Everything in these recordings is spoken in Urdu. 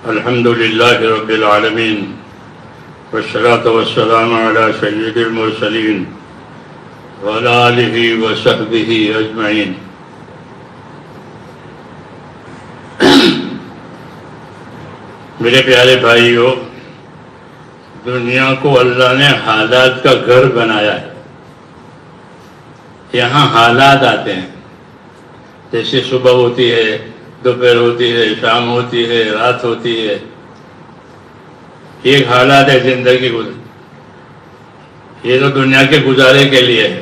الحمد لله رب العالمين والصلاة والسلام على سيد المرسلين وعلى آله وصحبه أجمعين. میرے پیارے بھائیو، دنیا کو اللہ نے حالات کا گھر بنایا ہے. یہاں حالات آتے ہیں، جیسے صبح ہوتی ہے، دوپہر ہوتی ہے، شام ہوتی ہے، رات ہوتی ہے. یہ حالات ہے زندگی یہ تو دنیا کے گزارے کے لیے ہے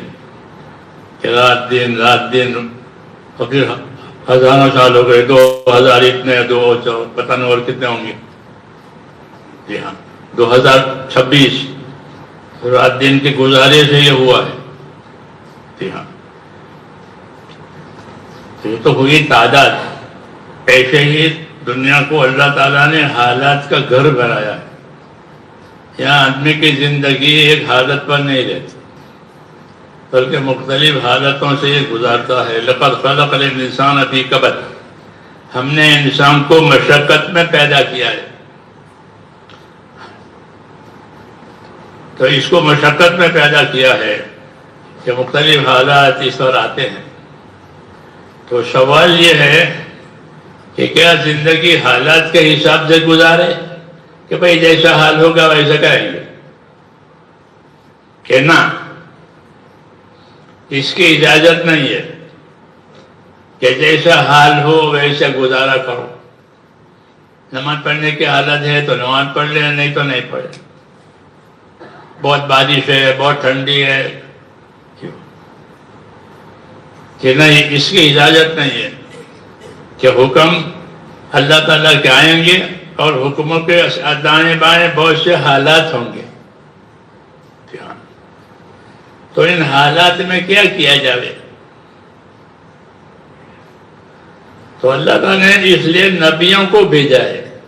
کہ رات دن اور پھر ہزاروں سال ہو گئے، 2000 اتنے، پتہ نہیں اور کتنے ہوں گے. جی ہاں، 2026 رات دن کے گزارے سے یہ ہوا ہے. جی ہاں، یہ تو ہوئی تعداد. ایسے ہی دنیا کو اللہ تعالیٰ نے حالات کا گھر بنایا ہے. یہاں آدمی کی زندگی ایک حالت پر نہیں رہتی، بلکہ مختلف حالتوں سے یہ گزارتا ہے. لقد خلق الانسان فی کبد، ہم نے انسان کو مشقت میں پیدا کیا ہے. تو اس کو مشقت میں پیدا کیا ہے کہ مختلف حالات اس پر آتے ہیں. تو سوال یہ ہے کہ کیا زندگی حالات کے حساب سے گزارے کہ بھئی جیسا حال ہوگا ویسا کریں گے، کہ نہ، اس کی اجازت نہیں ہے کہ جیسا حال ہو ویسا گزارا کرو. نماز پڑھنے کی حالت ہے تو نماز پڑھ لے، نہیں تو نہیں پڑھے. بہت بارش ہے، بہت ٹھنڈی ہے، کہ نہیں، اس کی اجازت نہیں ہے کہ حکم اللہ تعالیٰ کے آئیں گے اور حکموں کے دائیں بائیں بہت سے حالات ہوں گے. تو ان حالات میں کیا کیا جائے؟ تو اللہ تعالیٰ نے اس لیے نبیوں کو بھیجا ہے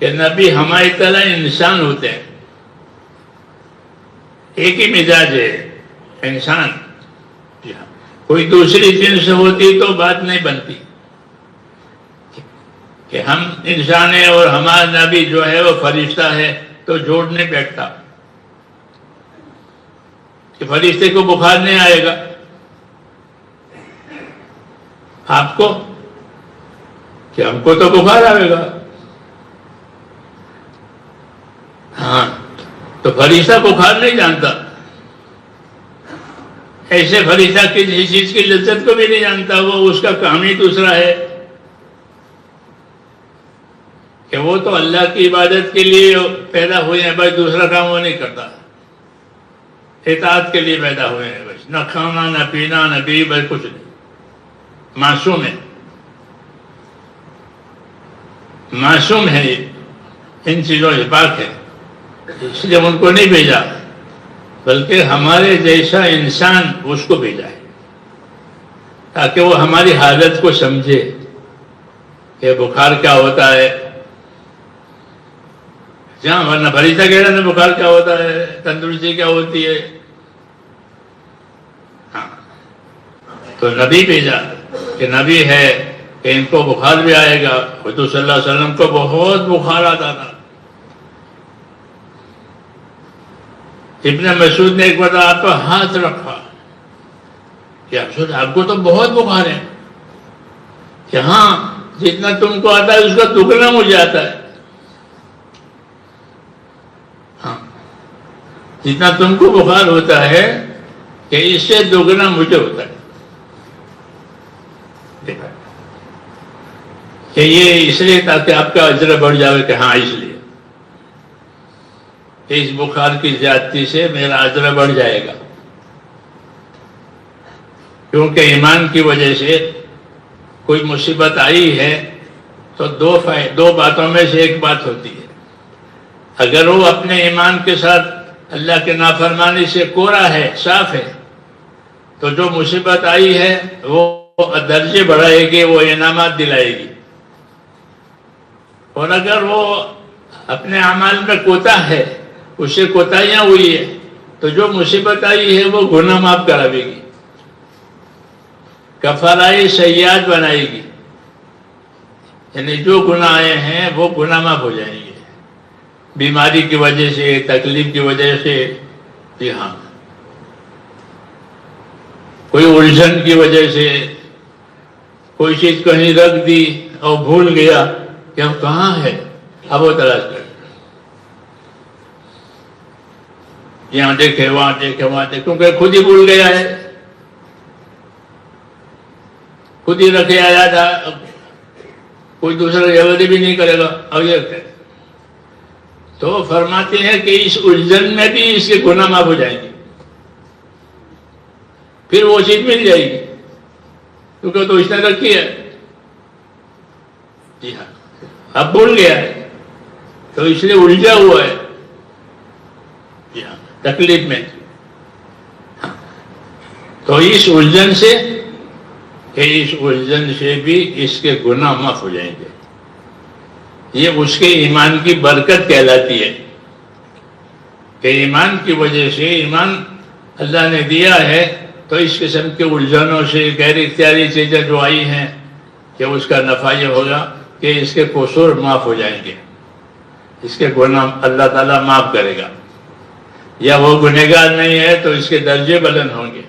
کہ نبی ہماری طرح انسان ہوتے ہیں. ایک ہی مزاج ہے انسان. کوئی دوسری جنس ہوتی تو بات نہیں بنتی کہ ہم انسان ہیں اور ہمارا نبی جو ہے وہ فرشتہ ہے، تو جوڑ نہیں بیٹھتا کہ فرشتے کو بخار نہیں آئے گا، آپ کو، کہ ہم کو تو بخار آئے گا. ہاں، تو فرشتہ بخار نہیں جانتا. ایسے فرشتہ کسی چیز کی لذت کو بھی نہیں جانتا. وہ اس کا کام ہی دوسرا ہے کہ وہ تو اللہ کی عبادت کے لیے پیدا ہوئے ہیں، بس دوسرا کام وہ نہیں کرتا. اطاعت کے لیے پیدا ہوئے ہیں، بس نہ کھانا نہ پینا نہ بھی، بس کچھ نہیں. معصوم ہے، معصوم ہے، ان چیزوں سے پاک ہے. اس لیے ان کو نہیں بھیجا، بلکہ ہمارے جیسا انسان اس کو بھیجا ہے تاکہ وہ ہماری حالت کو سمجھے کہ بخار کیا ہوتا ہے. جہاں ورنہ فرشتہ کہہ رہا ہے بخار کیا ہوتا ہے، تندرستی کیا ہوتی ہے. ہاں، تو نبی بھیجا کہ نبی ہے کہ ان کو بخار بھی آئے گا. حضور صلی اللہ علیہ وسلم کو بہت بخار آتا تھا. ابن مسعود نے ایک بار آپ پر ہاتھ رکھا کہ آپ کو تو بہت بخار ہے. کہ ہاں، جتنا تم کو آتا ہے اس کا دگنا مجھے آتا ہے. ہاں، جتنا تم کو بخار ہوتا ہے کہ اس سے دگنا مجھے ہوتا ہے. کہ یہ اس لیے تاکہ آپ کا اجر بڑھ جائے کہ ہاں، اس لیے اس بخار کی زیادتی سے میرا اجر بڑھ جائے گا. کیونکہ ایمان کی وجہ سے کوئی مصیبت آئی ہے تو دو باتوں میں سے ایک بات ہوتی ہے. اگر وہ اپنے ایمان کے ساتھ اللہ کے نافرمانی سے کوڑا ہے، صاف ہے، تو جو مصیبت آئی ہے وہ درجے بڑھائے گی، وہ انعامات دلائے گی. اور اگر وہ اپنے اعمال میں کوتاہ ہے، اس سے کوتاہیاں ہوئی ہے، تو جو مصیبت آئی ہے وہ گناہ معاف کراوے گی، کفارۂ سیئات بنائے گی. یعنی جو گناہ ہیں وہ گناہ معاف ہو جائیں گے، بیماری کی وجہ سے، تکلیف کی وجہ سے، جی ہاں، کوئی الجھن کی وجہ سے، کوئی چیز کہیں رکھ دی اور بھول گیا کہ اب کہاں ہے، اب وہ تلاش کر، یہاں دیکھے وہاں دیکھے وہاں دیکھے، کیونکہ خود ہی بھول گیا ہے، خود ہی رکھے آیا تھا، کوئی دوسرا جبری بھی نہیں کرے گا، اب یہ کہ تو فرماتے ہیں کہ اس الجھن میں بھی اس کے گناہ معاف ہو جائیں گے، پھر وہ چیز مل جائے گی کیونکہ تو اس نے رکھی ہے، جی ہاں، اب بھول گیا ہے تو اس لیے الجھا ہوا ہے، جی ہاں، تکلیف میں، تو اس الجھن سے بھی اس کے گناہ معاف ہو جائیں گے، یہ اس کے ایمان کی برکت کہلاتی ہے کہ ایمان کی وجہ سے، ایمان اللہ نے دیا ہے تو اس قسم کے الجھنوں سے، غیر اختیاری چیزیں جو آئی ہیں کہ اس کا نفع یہ ہوگا کہ اس کے قصور معاف ہو جائیں گے، اس کے گناہ اللہ تعالیٰ معاف کرے گا، یا وہ گنہگار نہیں ہے تو اس کے درجے بلند ہوں گے،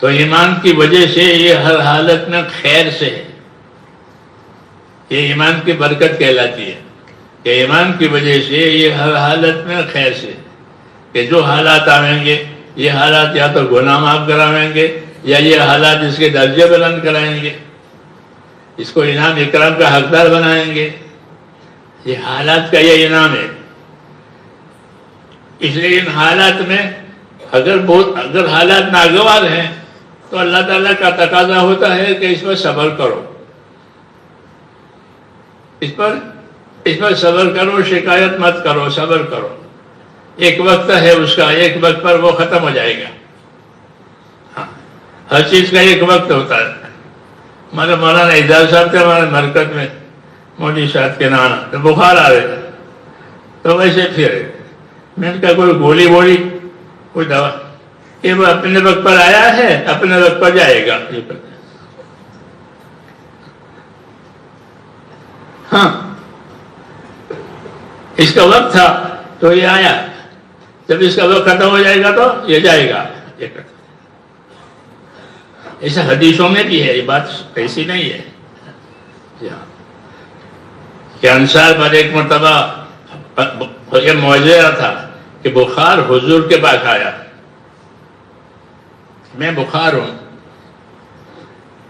تو ایمان کی وجہ سے یہ ہر حالت میں خیر سے ہے، یہ ایمان کی برکت کہلاتی ہے کہ ایمان کی وجہ سے یہ ہر حالت میں خیر سے، کہ جو حالات آئیں گے یہ حالات یا تو گناہ معاف کراویں گے یا یہ حالات اس کے درجے بلند کرائیں گے، اس کو انعام اکرام کا حقدار بنائیں گے، یہ حالات کا یہ انعام ہے، اس لیے ان حالات میں اگر حالات ناگوار ہیں تو اللہ تعالیٰ کا تقاضا ہوتا ہے کہ اس پر صبر کرو، اس پر صبر کرو، شکایت مت کرو، صبر کرو، ایک وقت ہے اس کا، ایک وقت پر وہ ختم ہو جائے گا، ہاں، ہر چیز کا ایک وقت ہوتا ہے، ہمارے مولانا اعجاز صاحب تھے ہمارے مرکز میں، مودی صاحب کے نانا، تو بخار آ رہے تو ویسے پھر میں نے کہا کوئی گولی وولی کوئی دوا، کہ وہ اپنے وقت پر آیا ہے اپنے وقت پر جائے گا، ہاں، اس کا وقت تھا تو یہ آیا، جب اس کا وقت ختم ہو جائے گا تو یہ جائے گا، ایسا حدیثوں میں بھی ہے، یہ بات ایسی نہیں ہے، کہ انصار پر ایک مرتبہ یہ معجزہ تھا کہ بخار حضور کے پاس آیا، میں بخار ہوں،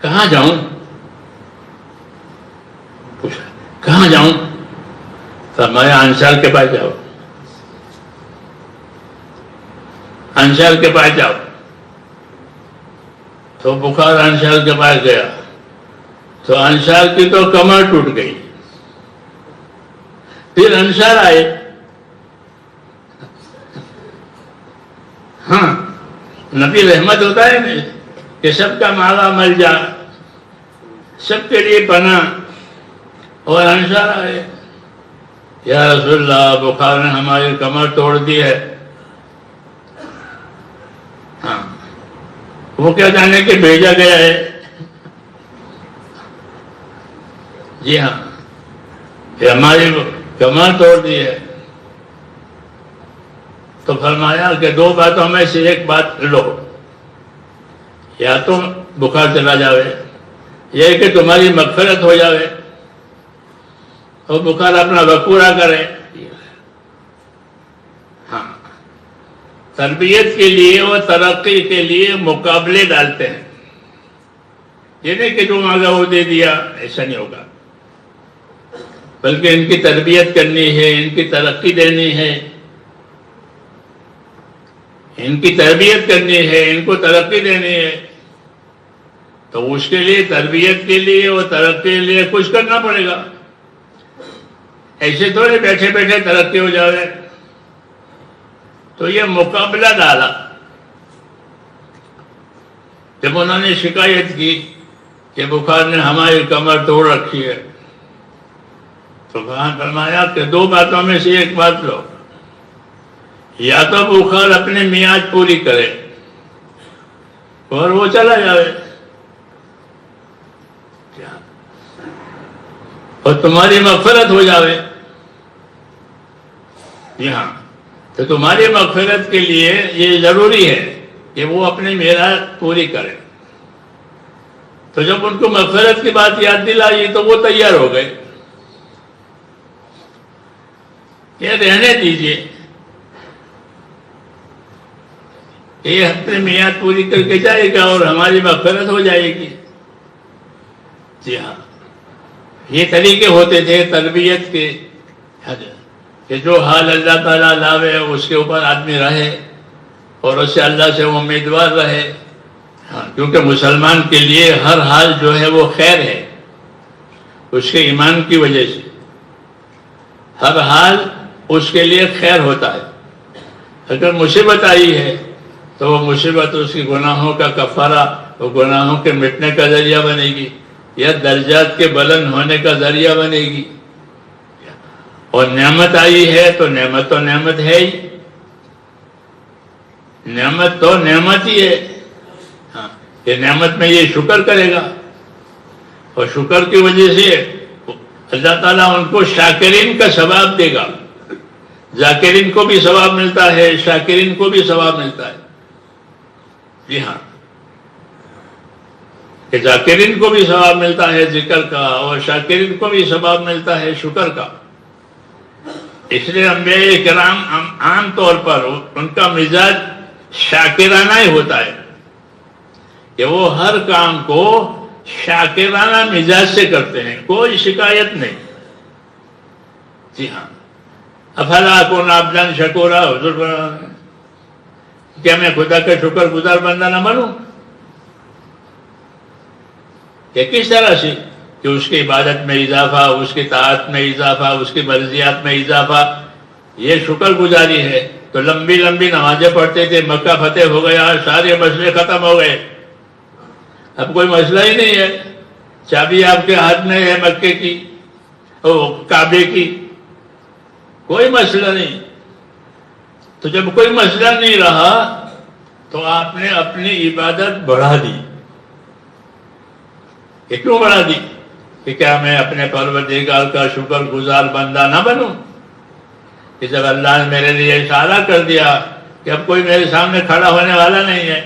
کہاں جاؤں، پوچھا کہاں جاؤں، فرمایا انصار کے پاس جاؤ، انصار کے پاس جاؤ، تو بخار انصار کے پاس گیا تو انصار کی تو کمر ٹوٹ گئی، پھر انصار آئے، ہاں، نبی رحمت ہوتا ہے نا کہ سب کا مالا مل جا، سب کے لیے پناہ، اور انصار آئے، یا رسول اللہ بخار نے ہماری کمر توڑ دی ہے، ہاں، وہ کیا جانے کہ بھیجا گیا ہے، جی ہاں، کہ ہماری کمر توڑ دی ہے، تو فرمایا کہ دو باتوں میں سے ایک بات لو، یا تو بخار چلا جاوے، یہ کہ تمہاری مغفرت ہو جاوے اور بخار اپنا وقت پورا کرے، ہاں، تربیت کے لیے اور ترقی کے لیے مقابلے ڈالتے ہیں، یہ نہیں کہ جو مانگا وہ دے دیا، ایسا نہیں ہوگا، بلکہ ان کی تربیت کرنی ہے، ان کی ترقی دینی ہے، ان کی تربیت کرنی ہے، ان کو ترقی دینی ہے، تو اس کے لیے تربیت کے لیے اور ترقی کے لیے کچھ کرنا پڑے گا، ایسے تھوڑے بیٹھے بیٹھے ترقی ہو جائے، تو یہ مقابلہ ڈالا، جب انہوں نے شکایت کی کہ بخار نے ہماری کمر توڑ رکھی ہے، تو کہاں فرمایا کہ دو باتوں میں سے ایک بات لو، یا تو بخار اپنے میعاد پوری کرے اور وہ چلا جائے، اور تمہاری مغفرت ہو جاوے. جی ہاں، تو تمہاری مغفرت کے لیے یہ ضروری ہے کہ وہ اپنی میراث پوری کرے. تو جب ان کو مغفرت کی بات یاد دلائی تو وہ تیار ہو گئے کہ رہنے دیجئے، یہ اپنی میعاد پوری کر کے جائے گا اور ہماری مغفرت ہو جائے گی. جی ہاں، یہ طریقے ہوتے تھے تربیت کے کہ جو حال اللہ تعالیٰ لاوے اس کے اوپر آدمی رہے اور اس سے اللہ سے امیدوار رہے. ہاں، کیونکہ مسلمان کے لیے ہر حال جو ہے وہ خیر ہے، اس کے ایمان کی وجہ سے ہر حال اس کے لیے خیر ہوتا ہے. اگر مصیبت آئی ہے تو وہ مصیبت اس کی گناہوں کا کفارہ، وہ گناہوں کے مٹنے کا ذریعہ بنے گی یا درجات کے بلند ہونے کا ذریعہ بنے گی. اور نعمت آئی ہے تو نعمت ہے ہی، نعمت تو نعمت ہی ہے. ہاں، یہ نعمت میں یہ شکر کرے گا اور شکر کی وجہ سے اللہ تعالیٰ ان کو شاکرین کا ثواب دے گا. ذاکرین کو بھی ثواب ملتا ہے، شاکرین کو بھی ثواب ملتا ہے. جی ہاں، کہ ذاکرین کو بھی ثواب ملتا ہے ذکر کا اور شاکرین کو بھی ثواب ملتا ہے شکر کا. اس لیے انبیاء کرام عام طور پر ان کا مزاج شاکرانہ ہی ہوتا ہے کہ وہ ہر کام کو شاکرانہ مزاج سے کرتے ہیں، کوئی شکایت نہیں. جی ہاں، افلا اکون عبدا شکورا، حضور کیا میں خدا کا شکر گزار بندہ نہ بنوں؟ کہ کس طرح سے کہ اس کی عبادت میں اضافہ، اس کی طاعت میں اضافہ، اس کی مرضیات میں اضافہ، یہ شکر گزاری ہے. تو لمبی لمبی نمازیں پڑھتے تھے، مکہ فتح ہو گیا، سارے مسئلے ختم ہو گئے، اب کوئی مسئلہ ہی نہیں ہے. چابی آپ کے ہاتھ میں ہے مکے کی، کعبے کی، کوئی مسئلہ نہیں. تو جب کوئی مسئلہ نہیں رہا تو آپ نے اپنی عبادت بڑھا دی. یہ کیوں بڑھا دی؟ کہ کیا میں اپنے پروردگار کا شکر گزار بندہ نہ بنوں؟ کہ جب اللہ نے میرے لیے اشارہ کر دیا کہ اب کوئی میرے سامنے کھڑا ہونے والا نہیں ہے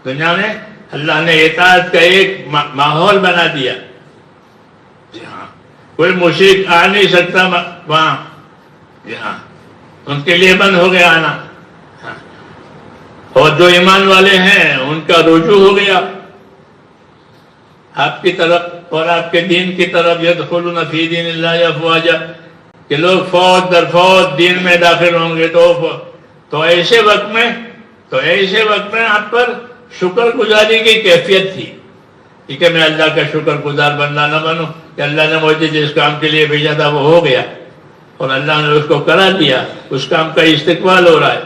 دنیا میں، اللہ نے اطاعت کا ایک ماحول بنا دیا. جی ہاں، کوئی مشرک آ نہیں سکتا وہاں. جی ہاں، ان کے لیے بند ہو گیا آنا. اور جو ایمان والے ہیں ان کا رجوع ہو گیا آپ کی طرف اور آپ کے دین کی طرف. یدخلون فی دین اللہ افواجا، کہ لوگ فوج در فوج دین میں داخل ہوں گے. تو ایسے وقت میں آپ پر شکر گزاری کی کیفیت تھی کہ میں اللہ کا شکر گزار بندہ نہ بنوں کہ اللہ نے مجھے جس کام کے لیے بھیجا تھا وہ ہو گیا اور اللہ نے اس کو کرا دیا، اس کام کا استقبال ہو رہا ہے.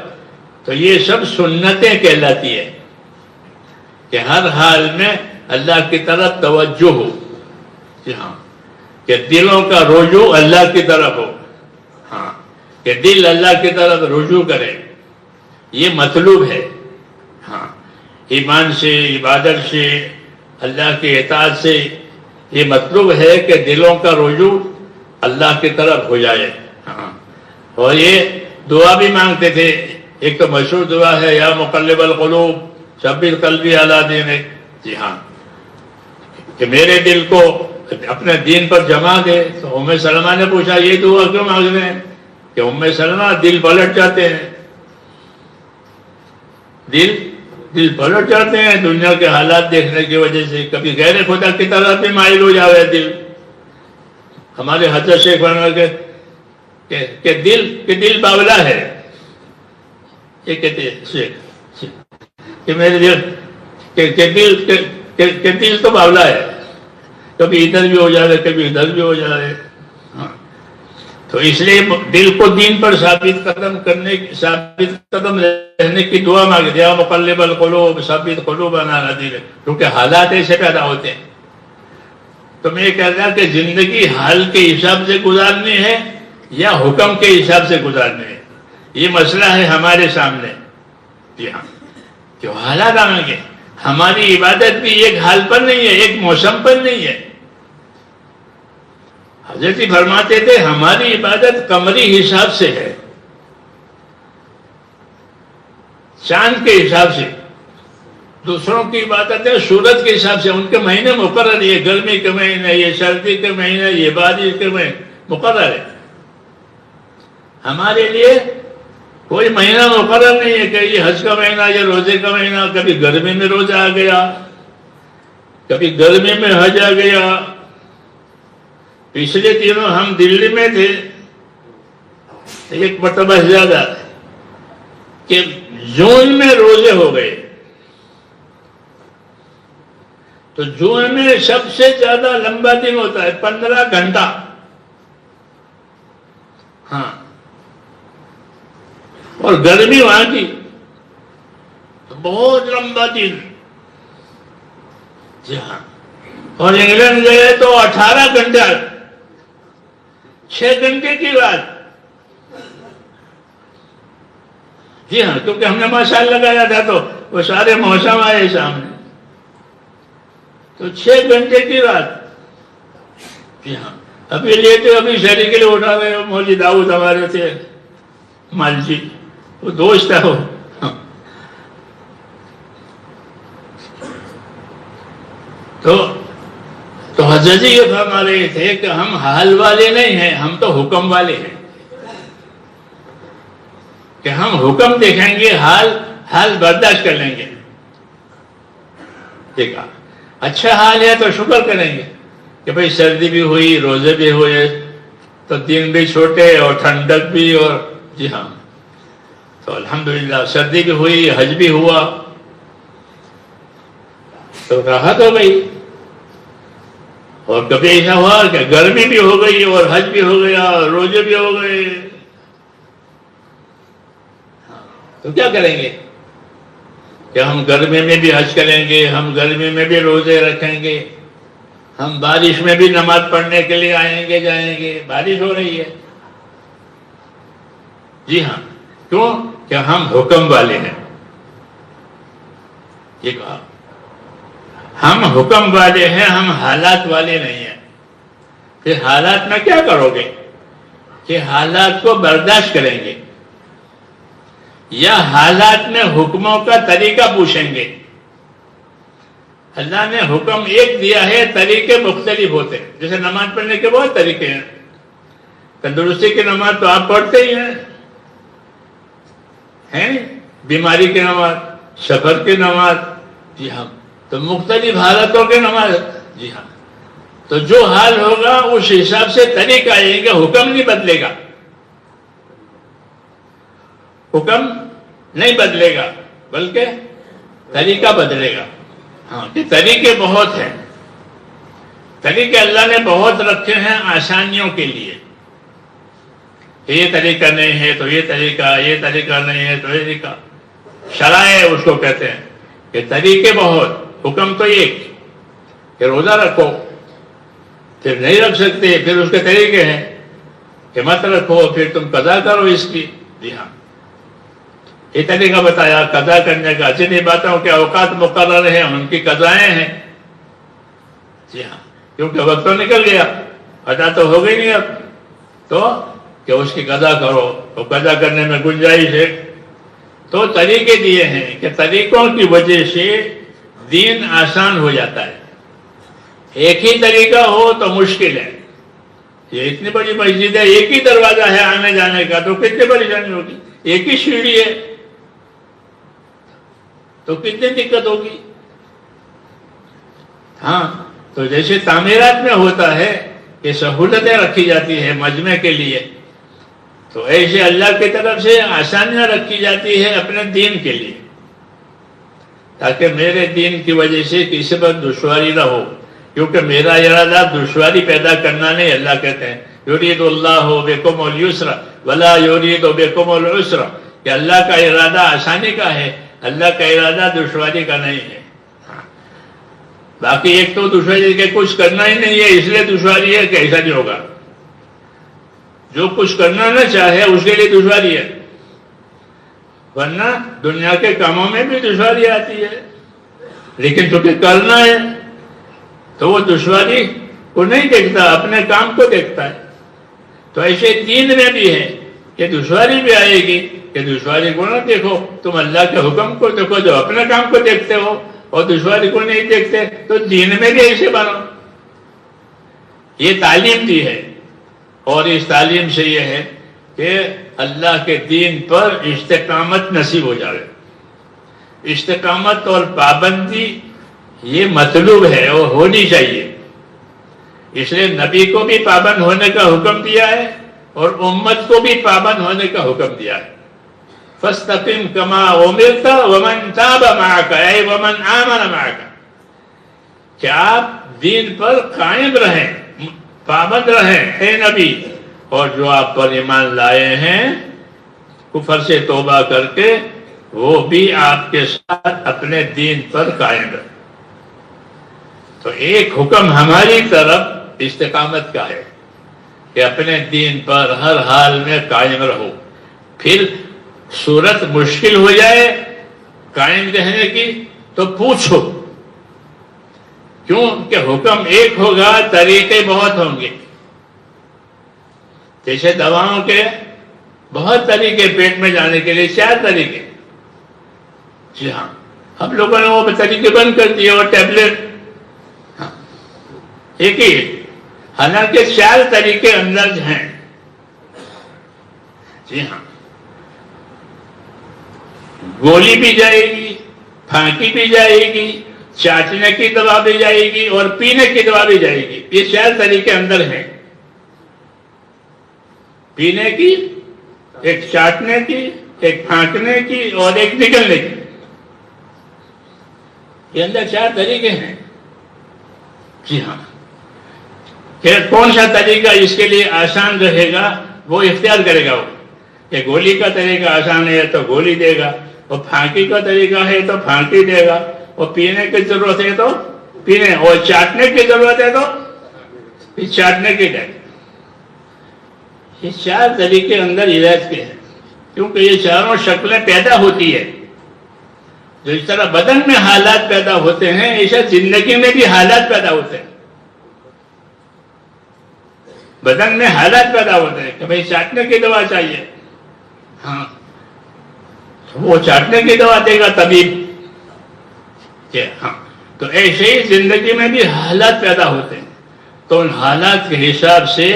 تو یہ سب سنتیں کہلاتی ہے کہ ہر حال میں اللہ کی طرف توجہ ہو. جی ہاں، کہ دلوں کا رجوع اللہ کی طرف ہو. ہاں، کہ دل اللہ کی طرف رجوع کرے، یہ مطلوب ہے. ہاں، ایمان سے، عبادت سے، اللہ کی اطاعت سے یہ مطلوب ہے کہ دلوں کا رجوع اللہ کی طرف ہو جائے. ہاں، اور یہ دعا بھی مانگتے تھے. ایک تو مشہور دعا ہے یا مقلب القلوب ثبت قلبی علی دینک. جی ہاں، کہ میرے دل کو اپنے دین پر جما دے. تو ام سلمہ نے پوچھا یہ دعا کیوں مانگ رہے ہیں؟ کہ ام سلمہ دل پلٹ جاتے ہیں، دل پلٹ جاتے ہیں دنیا کے حالات دیکھنے کی وجہ سے. کبھی غیر خدا کی طرف بھی مائل ہو جاوے دل. ہمارے حضرت شیخ فرما کہ دل باولا ہے. یہ کہتے ہیں شیخ کہ میرے دل تو باولا ہے، کبھی ادھر بھی ہو جائے کبھی ادھر بھی ہو جائے. تو اس لیے دل کو دین پر ثابت قدم رہنے کی دعا مانگ دیا. مقلب القلوب ثبت قلوبنا علی دینک، کیونکہ حالات ایسے پیدا ہوتے ہیں. تو میں یہ کہتا کہ زندگی حال کے حساب سے گزارنی ہے یا حکم کے حساب سے گزارنی ہے، یہ مسئلہ ہے ہمارے سامنے. جی ہاں، جو حالات آئیں گے. ہماری عبادت بھی ایک حال پر نہیں ہے، ایک موسم پر نہیں ہے. حضرت جی فرماتے تھے ہماری عبادت قمری حساب سے ہے، چاند کے حساب سے، دوسروں کی عبادت ہے سورج کے حساب سے، ان کے مہینے مقرر، یہ گرمی کے مہینے، یہ سردی کے مہینے، یہ بارش کے مہینے مقرر ہے۔ ہمارے لیے کوئی مہینہ مقرر نہیں ہے کہ یہ حج کا مہینہ، یہ روزے کا مہینہ، کبھی گرمی میں روزہ آ گیا، کبھی گرمی میں حج آ گیا۔ پچھلے دنوں ہم دلی میں تھے، ایک مرتبہ زیادہ کہ جون میں روزے ہو گئے، تو جون میں سب سے زیادہ لمبا دن ہوتا ہے 15 گھنٹہ، ہاں، اور گرمی وہاں کی تو بہت لمبا دن، جی ہاں، اور انگلینڈ گئے تو 18 گھنٹہ، 6 گھنٹے کی رات، جی ہاں، کیونکہ ہم نے ماشاء لگایا تھا تو وہ سارے موسم آئے سامنے، تو 6 گھنٹے کی رات، جی ہاں، ابھی لیتے ابھی شہری کے لیے اٹھا گئے، مولوی داؤد ہمارے تھے مالجی، وہ دوست ہے وہ، تو حضرت جی یہ فرما رہے تھے کہ ہم حال والے نہیں ہیں، ہم تو حکم والے ہیں، کہ ہم حکم دیکھیں گے، حال برداشت کر لیں گے، دیکھا اچھا حال ہے تو شکر کریں گے کہ بھئی سردی بھی ہوئی، روزے بھی ہوئے، تو دن بھی چھوٹے اور ٹھنڈک بھی، اور جی ہاں، تو الحمدللہ سردی بھی ہوئی، حج بھی ہوا، تو راحت ہو گئی۔ اور کبھی ایسا ہوا کہ گرمی بھی ہو گئی اور حج بھی ہو گیا اور روزے بھی ہو گئے، تو کیا کریں گے کہ ہم گرمی میں بھی حج کریں گے، ہم گرمی میں بھی روزے رکھیں گے، ہم بارش میں بھی نماز پڑھنے کے لیے آئیں گے جائیں گے، بارش ہو رہی ہے، جی ہاں، کیوں کہ ہم حکم والے ہیں، یہ کہا ہم حکم والے ہیں، ہم حالات والے نہیں ہیں۔ پھر حالات میں کیا کرو گے کہ حالات کو برداشت کریں گے، یا حالات میں حکموں کا طریقہ پوچھیں گے؟ اللہ نے حکم ایک دیا ہے، طریقے مختلف ہوتے ہیں، جیسے نماز پڑھنے کے بہت طریقے ہیں، تندرستی کی نماز تو آپ پڑھتے ہی ہیں، بیماری کی نماز، سفر کی نماز، جی ہاں، تو مختلف حالتوں کی نماز، جی ہاں، تو جو حال ہوگا اس حساب سے طریقہ آئیں گے، حکم نہیں بدلے گا، حکم نہیں بدلے گا بلکہ طریقہ بدلے گا۔ ہاں، کہ طریقے بہت ہیں، طریقے اللہ نے بہت رکھے ہیں آسانیوں کے لیے، یہ طریقہ نہیں ہے تو یہ طریقہ، یہ طریقہ نہیں ہے تو یہ طریقہ، شرائع اس کو کہتے ہیں، کہ طریقے بہت، حکم تو ایک کہ روزہ رکھو، پھر نہیں رکھ سکتے پھر اس کے طریقے ہیں کہ مت رکھو، پھر تم قضا کرو اس کی، جی ہاں، یہ طریقہ بتایا قضا کرنے کا، جن باتوں کے اوقات مقرر ہیں ان کی قضائیں ہیں، جی ہاں، کیونکہ وقت تو نکل گیا، ادا تو ہو گئی نہیں اب، تو کہ اس کی قضا کرو، تو قضا کرنے میں گنجائش ہے، تو طریقے دیے ہیں کہ طریقوں کی وجہ سے دین آسان ہو جاتا ہے۔ ایک ہی طریقہ ہو تو مشکل ہے، یہ اتنی بڑی مسجد ہے، ایک ہی دروازہ ہے آنے جانے کا، تو کتنی پریشانی ہوگی، ایک ہی سیڑھی ہے تو کتنی دقت ہوگی۔ ہاں، تو جیسے تعمیرات میں ہوتا ہے کہ سہولتیں رکھی جاتی ہیں مجمع کے لیے، تو ایسے اللہ کی طرف سے آسانیاں رکھی جاتی ہے اپنے دین کے لیے، تاکہ میرے دین کی وجہ سے کسی پر دشواری نہ ہو، کیونکہ میرا ارادہ دشواری پیدا کرنا نہیں، اللہ کہتے ہیں یرید اللہ بکم الیسر ولا یرید بکم العسر، کہ اللہ کا ارادہ آسانی کا ہے، اللہ کا ارادہ دشواری کا نہیں ہے۔ باقی ایک تو دشواری کہ کچھ کرنا ہی نہیں ہے اس لیے دشواری ہے، کہ ایسا نہیں ہوگا، جو کچھ کرنا نہ چاہے اس کے لیے دشواری ہے، ورنہ دنیا کے کاموں میں بھی دشواری آتی ہے، لیکن چونکہ کرنا ہے تو وہ دشواری کو نہیں دیکھتا، اپنے کام کو دیکھتا ہے۔ تو ایسے دین میں بھی ہے کہ دشواری بھی آئے گی کہ دشواری کو نہ دیکھو، تم اللہ کے حکم کو دیکھو، جو اپنے کام کو دیکھتے ہو اور دشواری کو نہیں دیکھتے، تو دین میں بھی ایسے بنو۔ یہ تعلیم دی ہے، اور اس تعلیم سے یہ ہے کہ اللہ کے دین پر استقامت نصیب ہو جائے۔ استقامت اور پابندی یہ مطلوب ہے اور ہونی چاہیے۔ اس لیے نبی کو بھی پابند ہونے کا حکم دیا ہے اور امت کو بھی پابند ہونے کا حکم دیا ہے۔ فَاسْتَقِمْ كَمَا أُمِرْتَ وَمَنْ تَابَ مَعَكَ أَيْ وَمَنْ آمَنَ مَعَكَ، کہ آپ دین پر قائم رہیں، پابند رہیں اے نبی، اور جو آپ پر ایمان لائے ہیں کفر سے توبہ کر کے، وہ بھی آپ کے ساتھ اپنے دین پر قائم رہیں۔ تو ایک حکم ہماری طرف استقامت کا ہے کہ اپنے دین پر ہر حال میں قائم رہو۔ پھر صورت مشکل ہو جائے قائم رہنے کی تو پوچھو، کیوں کہ حکم ایک ہوگا، طریقے بہت ہوں گے۔ جیسے دواؤں کے بہت طریقے، پیٹ میں جانے کے لیے 4 طریقے، جی ہاں، ہم لوگوں نے وہ طریقے بند کر دیے، اور ٹیبلٹ ایک ہی، حالانکہ 4 طریقے اندر ہیں۔ جی ہاں، گولی بھی جائے گی، پھانکی بھی جائے گی، چاٹنے کی دوا بھی جائے گی، اور پینے کی دوا بھی جائے گی۔ یہ 4 طریقے اندر ہیں، پینے کی، ایک چاٹنے کی، ایک پھانکنے کی، اور ایک نگلنے کی۔ یہ اندر 4 طریقے ہیں۔ جی ہاں، کہ کون سا طریقہ اس کے لیے آسان رہے گا وہ اختیار کرے گا۔ وہ کہ گولی کا طریقہ آسان ہے تو گولی دے گا، اور پھانکی کا طریقہ ہے تو پھانکی دے گا، اور پینے کی ضرورت ہے تو پینے، اور چاٹنے کی ضرورت ہے تو چاٹنے کی دے گا۔ یہ 4 طریقے اندر علاج کے ہیں، کیونکہ یہ چاروں شکلیں پیدا ہوتی ہے۔ جو اس طرح بدن میں حالات پیدا ہوتے ہیں، ایسے زندگی میں بھی حالات پیدا ہوتے ہیں۔ بدن میں حالات پیدا ہوتے ہیں کہ بھئی چاٹنے کی دوا چاہیے، ہاں تو وہ چاٹنے کی دوا دے گا طبیب کہ ہاں، تو ایسے ہی زندگی میں بھی حالات پیدا ہوتے ہیں۔ تو ان حالات کے حساب سے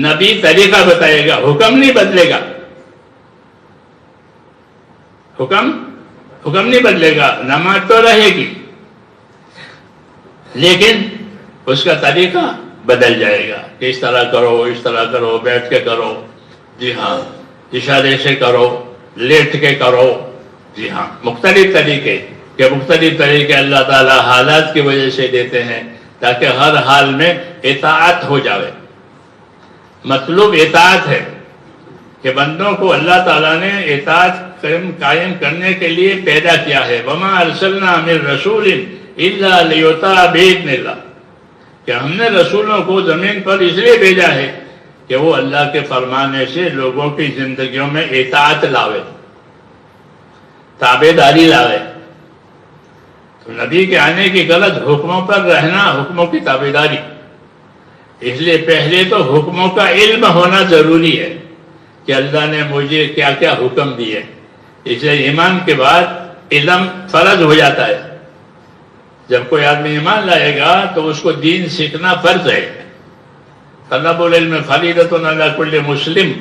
نبی طریقہ بتائے گا، حکم نہیں بدلے گا، حکم نہیں بدلے گا۔ نماز تو رہے گی لیکن اس کا طریقہ بدل جائے گا کہ اس طرح کرو، اس طرح کرو، بیٹھ کے کرو، جی ہاں، اشارے سے کرو، لیٹ کے کرو، جی ہاں، مختلف طریقے کہ مختلف طریقے اللہ تعالیٰ حالات کی وجہ سے دیتے ہیں تاکہ ہر حال میں اطاعت ہو جائے۔ مطلوب اطاعت ہے کہ بندوں کو اللہ تعالیٰ نے اطاعت قائم کرنے کے لیے پیدا کیا ہے۔ وَمَا أَرْسَلْنَا مِن رَسُولٍ إِلَّا لِيُطَاعَ بِإِذْنِ اللَّهِ، کہ ہم نے رسولوں کو زمین پر اس لیے بھیجا ہے کہ وہ اللہ کے فرمانے سے لوگوں کی زندگیوں میں اطاعت لاوے، تابعداری لاوے۔ تو نبی کے آنے کی غلط حکموں پر رہنا، حکموں کی تابعداری، اس لیے پہلے تو حکموں کا علم ہونا ضروری ہے کہ اللہ نے مجھے کیا کیا حکم دیے۔ اس لیے ایمان کے بعد علم فرض ہو جاتا ہے۔ جب کوئی آدمی ایمان لائے گا تو اس کو دین سیکھنا فرض ہے۔ طلب العلم فریضۃ علی کل مسلم،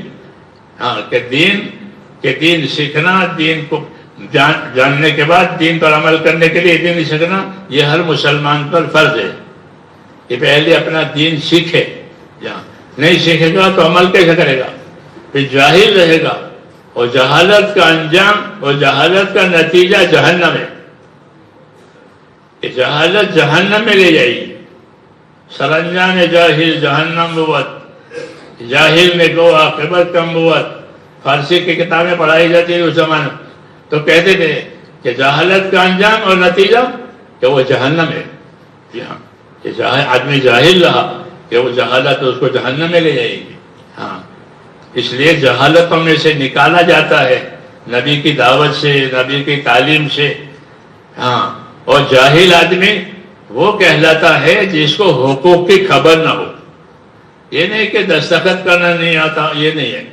ہاں کہ دین سیکھنا، دین کو جاننے کے بعد دین پر عمل کرنے کے لیے دین سیکھنا یہ ہر مسلمان پر فرض ہے کہ پہلے اپنا دین سیکھے۔ جہاں نہیں سیکھے گا تو عمل کیسے کرے گا؟ پھر جاہل رہے گا، اور جہالت کا انجام اور جہالت کا نتیجہ جہنم ہے کہ جہالت جہنم میں لے جائے گی۔ سرانجام جاہل جہنم بوت، جاہل میں گو عاقبت کم بوت۔ فارسی کی کتابیں پڑھائی جاتی ہے اس زمانے میں، تو کہتے تھے کہ جہالت کا انجام اور نتیجہ کہ وہ جہنم ہے۔ جی ہاں، کہ آدمی جاہل رہا کہ وہ جہالت اس کو جہنم میں لے جائے گی۔ ہاں، اس لیے جہالتوں میں سے نکالا جاتا ہے نبی کی دعوت سے، نبی کی تعلیم سے۔ ہاں، اور جاہل آدمی وہ کہلاتا ہے جس کو حقوق کی خبر نہ ہو. یہ نہیں کہ دستخط کرنا نہیں آتا، یہ نہیں ہے.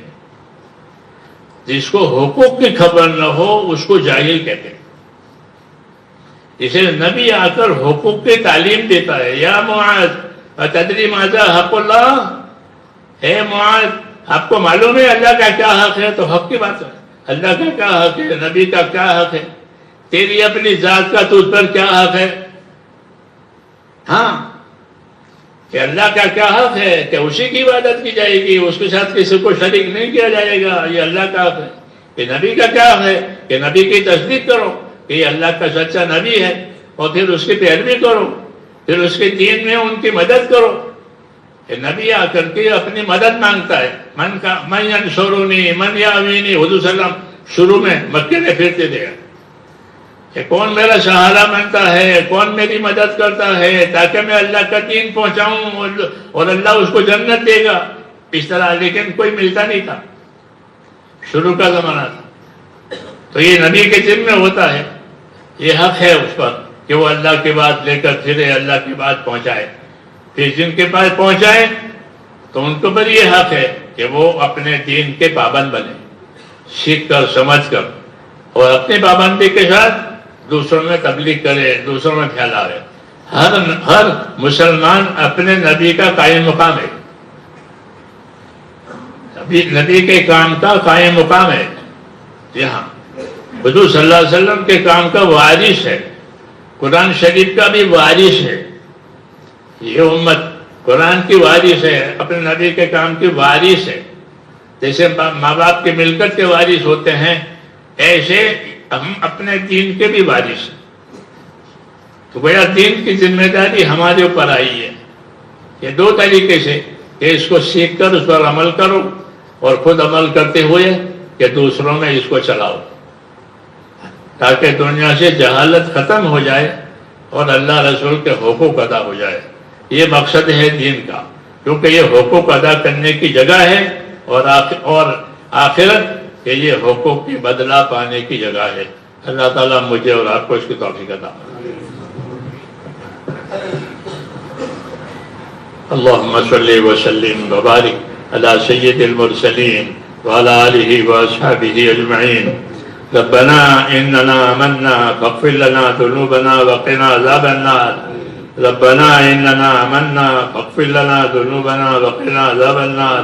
جس کو حقوق کی خبر نہ ہو اس کو جاہل کہتے ہیں. اسے نبی آ کر حقوق کی تعلیم دیتا ہے. یا معاذ اتدری ماذا حق اللہ، اے معاذ آپ کو معلوم ہے اللہ کا کیا حق ہے؟ تو حق کی بات ہے. اللہ کا کیا حق ہے، نبی کا کیا حق ہے، تیری اپنی ذات کا تجھ پر کیا حق ہے. ہاں کہ اللہ کا کیا حق ہے کہ اسی کی عبادت کی جائے گی، اس کے ساتھ کسی کو شریک نہیں کیا جائے گا، یہ اللہ کا حق ہے. کہ نبی کا کیا حق ہے کہ نبی کی تصدیق کرو کہ یہ اللہ کا سچا نبی ہے، اور پھر اس کی پیروی کرو، پھر اس کے دین میں ان کی مدد کرو. کہ نبی آ کر کے اپنی مدد مانگتا ہے. من ینصرنی من یاوینی، حضور صلی اللہ علیہ وسلم شروع میں مکے میں پھرتے تھے کہ کون میرا سہارا بنتا ہے، کون میری مدد کرتا ہے تاکہ میں اللہ کا دین پہنچاؤں اور اللہ اس کو جنت دے گا اس طرح. لیکن کوئی ملتا نہیں تھا، شروع کا زمانہ تھا. تو یہ نبی کے ذمہ ہوتا ہے، یہ حق ہے اس پر کہ وہ اللہ کی بات لے کر پھرے، اللہ کی بات پہنچائے. پھر جن کے پاس پہنچائے تو ان کے پر یہ حق ہے کہ وہ اپنے دین کے پابند بنے، سیکھ کر سمجھ کر، اور اپنی پابندی کے ساتھ دوسروں میں تبلیغ کرے، دوسروں میں پھیلاوے. ہر مسلمان اپنے نبی کا قائم مقام ہے، نبی کے کام کا قائم مقام ہے. جی ہاں، حضور صلی اللہ علیہ وسلم کے کام کا وارث ہے، قرآن شریف کا بھی وارث ہے. یہ امت قرآن کی وارث ہے، اپنے نبی کے کام کی وارث ہے. جیسے ماں باپ کی ملکت کے وارث ہوتے ہیں، ایسے ہم اپنے دین کے بھی وارث ہیں. تو گویا دین کی ذمہ داری ہمارے اوپر آئی ہے. یہ دو طریقے سے کہ اس کو سیکھ کر اس پر عمل کرو، اور خود عمل کرتے ہوئے کہ دوسروں میں اس کو چلاؤ، تاکہ دنیا سے جہالت ختم ہو جائے اور اللہ رسول کے حقوق ادا ہو جائے. یہ مقصد ہے دین کا، کیونکہ یہ حقوق ادا کرنے کی جگہ ہے، اور آخرت کہ یہ حقوق کی بدلہ پانے کی جگہ ہے. اللہ تعالیٰ مجھے اور آپ کو اس کی توفیق عطا فرمائے. اللهم صل وسلم وبارك على سيد المرسلين وعلى آله وأصحابه أجمعين. ربنا إننا آمنا فاغفر لنا ذنوبنا وقنا عذاب النار. ربنا إننا آمنا فاغفر لنا ذنوبنا وقنا عذاب النار.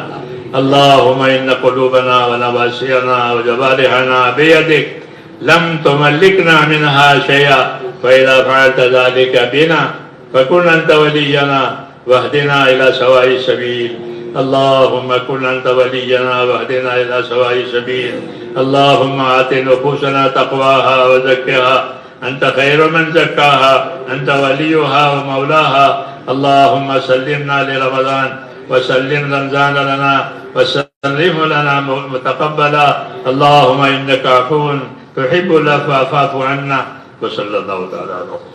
اللهم إن قلوبنا ونواسينا وجوارحنا بيدك لم تملكنا منها شيئا، فإذا فعلت ذلك بنا فكن أنت ولينا واهدنا إلى سواء السبيل. اللهم كن أنت ولينا واهدنا إلى سواء السبيل. اللهم آت نفوسنا تقواها وزكها أنت خير من زكاها، أنت وليها ومولاها. اللهم سلمنا لرمضان وسلم رمضان لنا وسلمه لنا متقبلا. اللهم إنك عفو تحب العفو فاعف عنا. وصلى الله تعالى على